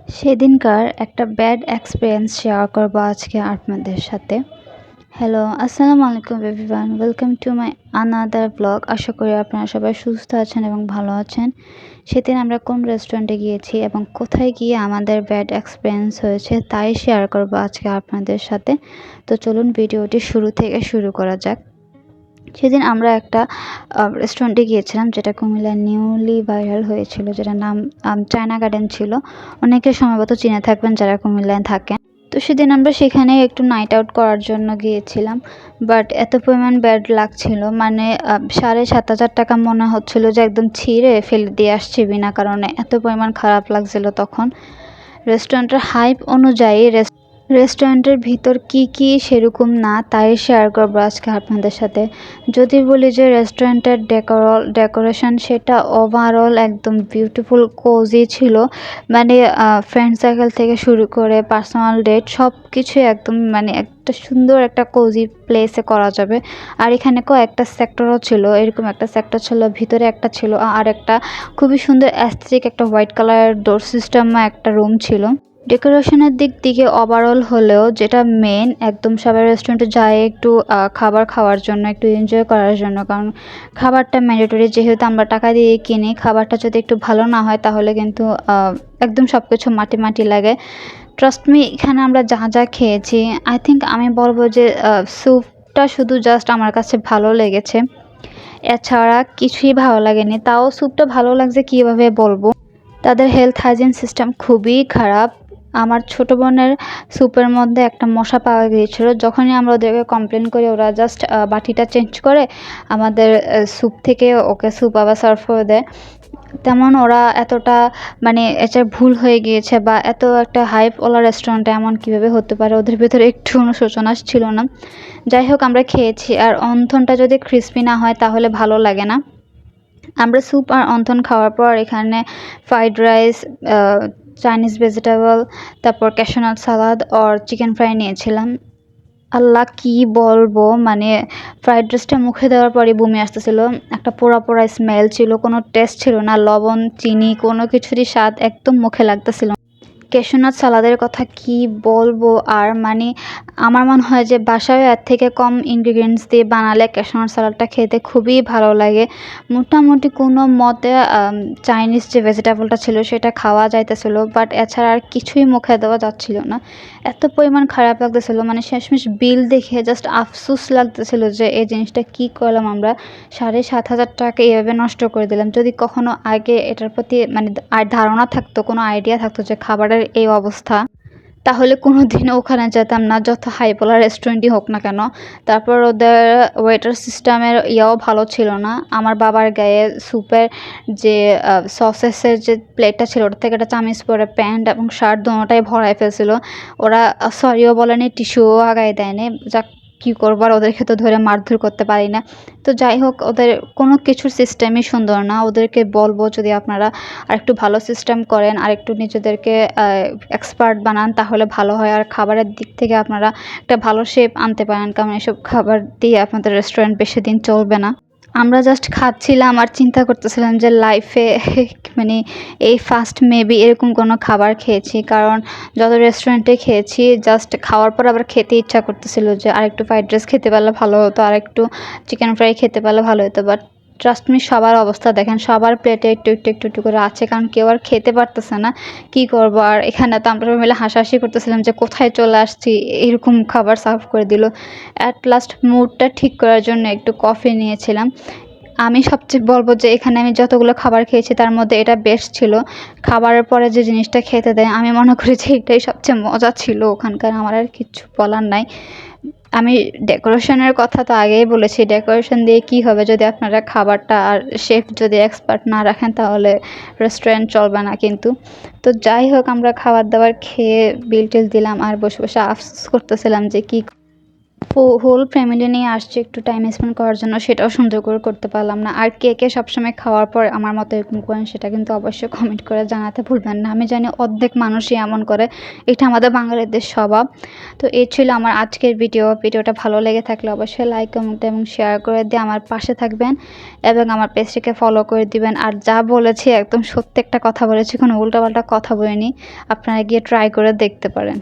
সেদিনকার একটা bad experience share করবো আজকে আপনাদের সাথে। হ্যালো, আসসালামু আলাইকুম everyone, welcome to my another blog. আশা করি আপনারা সবাই সুস্থ আছেন এবং ভালো আছেন। সেদিন আমরা কোন রেস্টুরেন্টে গিয়েছি এবং কোথায় গিয়ে আমাদের ব্যাড এক্সপেরিয়েন্স হয়েছে তাই শেয়ার করবো আজকে আপনাদের সাথে। তো চলুন ভিডিওটি শুরু থেকে শুরু করা যাক। সেদিন আমরা একটা রেস্টুরেন্টে গিয়েছিলাম যেটা কুমিল্লায় নিউলি ভাইরাল হয়েছিল, যেটার নাম চায়না গার্ডেন ছিল। অনেকে সম্ভবত চিনে থাকবেন যারা কুমিল্লায় থাকেন। তো সেদিন আমরা সেখানে একটু নাইট আউট করার জন্য গিয়েছিলাম, বাট এত পরিমাণ ব্যাড লাগছিল, মানে 7,500 টাকা মনে হচ্ছিল যে একদম ছিঁড়ে ফেলে দিয়ে আসছি বিনা কারণে। এত পরিমাণ খারাপ লাগছিল তখন। রেস্টুরেন্টের হাইপ অনুযায়ী রেস্টুরেন্টের ভিতর কি সেরকম না, তাই শেয়ার করবো আজকে আপনাদের সাথে। যদি বলি যে রেস্টুরেন্টের ডেকোরেশন সেটা ওভারঅল একদম বিউটিফুল কোজি ছিল, মানে ফ্রেন্ড সার্কেল থেকে শুরু করে পার্সোনাল ডেট সব কিছুই একদম মানে একটা সুন্দর একটা কোজি প্লেসে করা যাবে। আর এখানে একটা সেক্টরও ছিল, এরকম একটা সেক্টর ছিল, ভিতরে একটা ছিল আর একটা খুবই সুন্দর অ্যাস্থেটিক একটা হোয়াইট কালার ডোর সিস্টেম একটা রুম ছিল। ডেকোরেশনের দিক থেকে ওভারঅল হলেও যেটা মেন, একদম সবাই রেস্টুরেন্টে যায় একটু খাবার খাওয়ার জন্য, একটু এনজয় করার জন্য, কারণ খাবারটা ম্যান্ডেটরি, যেহেতু আমরা টাকা দিয়ে কিনি। খাবারটা যদি একটু ভালো না হয় তাহলে কিন্তু একদম সব কিছু মাটি মাটি লাগে। ট্রাস্ট মি, এখানে আমরা যা যা খেয়েছি, আই থিঙ্ক আমি বলবো যে স্যুপটা শুধু জাস্ট আমার কাছে ভালো লেগেছে, এছাড়া কিছুই ভালো লাগেনি। তাও স্যুপটা ভালো লাগছে কীভাবে বলবো, তাদের হেলথ হাইজিন সিস্টেম খুবই খারাপ। আমার ছোট বোনের স্যুপের মধ্যে একটা মশা পাওয়া গিয়েছিল। যখনই আমরা ওদেরকে কমপ্লেন করি, ওরা জাস্ট বাটিটা চেঞ্জ করে আমাদের স্যুপ থেকে ওকে স্যুপ আবার সার্ভ করে দেয়। তেমন ওরা এতটা মানে এটা ভুল হয়ে গিয়েছে, বা এত একটা হাইপওয়ালা রেস্টুরেন্টে এমন কীভাবে হতে পারে, ওদের ভেতরে একটু অনুশোচনা ছিল না। যাই হোক, আমরা খেয়েছি, আর অন্থনটা যদি ক্রিস্পি না হয় তাহলে ভালো লাগে না। আমরা স্যুপ আর অন্থন খাওয়ার পর এখানে ফ্রাইড রাইস, চাইনিজ ভেজিটেবল, তারপর ক্যাশনাট সালাদ আর চিকেন ফ্রাই নিয়েছিলাম। আল্লাহ, কি বলবো, মানে ফ্রাইড রাইসটা মুখে দেওয়ার পরই বমি আসতেছিল। একটা পোড়া পোড়া স্মেল ছিল, কোনো টেস্ট ছিল না, লবণ চিনি কোনো কিছুরই স্বাদ একদম মুখে লাগতেছিল। ক্যাশনাট সালাদের কথা কি বলবো আর, মানে আমার মনে হয় যে বাসায় এর থেকে কম ইনগ্রিডিয়েন্টস দিয়ে বানালে ক্যাশনাট সালাদটা খেতে খুবই ভালো লাগে। মোটামুটি কোনো মতে চাইনিজ যে ভেজিটেবলটা ছিল সেটা খাওয়া যাইতেছিল, বাট এছাড়া আর কিছুই মুখে দেওয়া যাচ্ছিল না। এত পরিমাণ খারাপ লাগতেছিল, মানে শেষমেশ বিল দেখে জাস্ট আফসোস লাগতেছিল যে এই জিনিসটা কি করলাম আমরা, 7,500 টাকা এভাবে নষ্ট করে দিলাম। যদি কখনো আগে এটার প্রতি মানে ধারণা থাকতো, কোনো আইডিয়া থাকতো যে খাবারের এই অবস্থা, তাহলে কোনো দিনও ওখানে যেতাম না, যত হাইপোলা রেস্টুরেন্টই হোক না কেন। তারপর ওদের ওয়েটার সিস্টেমের ইয়াও ভালো ছিল না। আমার বাবার গায়ে স্যুপের যে সসেসের যে প্লেটটা ছিল, ওটার থেকে একটা চামিচ পরে প্যান্ট এবং শার্ট দুটোটাই ভরাই ফেলছিল। ওরা সরিও বলেনি, টিস্যুও আগায় দেয়নি। যাক, কী করবার, ওদেরকে তো ধরে মারধর করতে পারি না। তো যাই হোক, ওদের কোনো কিছুর সিস্টেমই সুন্দর না। ওদেরকে বলবো যদি আপনারা আরেকটু ভালো সিস্টেম করেন, আরেকটু নিজেদেরকে এক্সপার্ট বানান তাহলে ভালো হয়। আর খাবারের দিক থেকে আপনারা একটা ভালো শেপ আনতে পারেন, কারণ এসব খাবার দিয়ে আপনাদের রেস্টুরেন্ট বেশি দিন চলবে না। আমরা জাস্ট খাচ্ছিলাম আর চিন্তা করতেছিলাম যে লাইফে মানে এই ফার্স্ট মেবি এরকম কোনো খাবার খেয়েছি, কারণ যত রেস্টুরেন্টে খেয়েছি জাস্ট খাওয়ার পর আবার খেতে ইচ্ছা করতেছিল যে আরেকটু ফ্রাইড রাইস খেতে পারলে ভালো হতো, আরেকটু চিকেন ফ্রাই খেতে পারলে ভালো হতো। বাট ট্রাস্ট মি, সবার অবস্থা দেখেন, সবার প্লেটে একটু একটু একটু একটু করে আছে, কারণ কেউ আর খেতে পারতেছে না। কি করবো আর, এখানে তো আমরা মিলে হাসাহাসি করতেছিলাম যে কোথায় চলে আসছি, এরকম খাবার সার্ভ করে দিল। অ্যাট লাস্ট মুডটা ঠিক করার জন্য একটু কফি নিয়েছিলাম। আমি সবচেয়ে বলবো যে এখানে আমি যতগুলো খাবার খেয়েছি তার মধ্যে এটা বেস্ট ছিল। খাবারের পরে যে জিনিসটা খেতে দেয়, আমি মনে করি যে এটাই সবচেয়ে মজা ছিল ওখানকার। আমার আর কিচ্ছু বলার নাই। আমি ডেকোরেশনের কথা তো আগেই বলেছি, ডেকোরেশন দিয়ে কি হবে যদি আপনারা খাবারটা আর শেফ যদি এক্সপার্ট না রাখেন, তাহলে রেস্টুরেন্ট চলবে না কিন্তু। তো যাই হোক, আমরা খাবার দাবার খেয়ে বিল টিল দিলাম আর বসে বসে আফসোস করতেছিলাম যে কি হোল ফ্যামিলি নিয়ে আসছি একটু টাইম স্পেন্ড করার জন্য, সেটাও সুন্দর করে করতে পারলাম না। আর কে কে সবসময় খাওয়ার পর আমার মতো এরকম করেন সেটা কিন্তু অবশ্যই কমেন্ট করে জানাতে ভুলবেন না। আমি জানি অর্ধেক মানুষই এমন করে, এটা আমাদের বাঙালিদের স্বভাব। তো এই ছিল আমার আজকের ভিডিওটা ভালো লেগে থাকলে অবশ্যই লাইক কমেন্ট এবং শেয়ার করে দিয়ে আমার পাশে থাকবেন এবং আমার পেজটিকে ফলো করে দিবেন। আর যা বলেছি একদম সত্যি একটা কথা বলেছি, কোনো উল্টাপাল্টা কথা বলিনি, আপনারা গিয়ে ট্রাই করে দেখতে পারেন।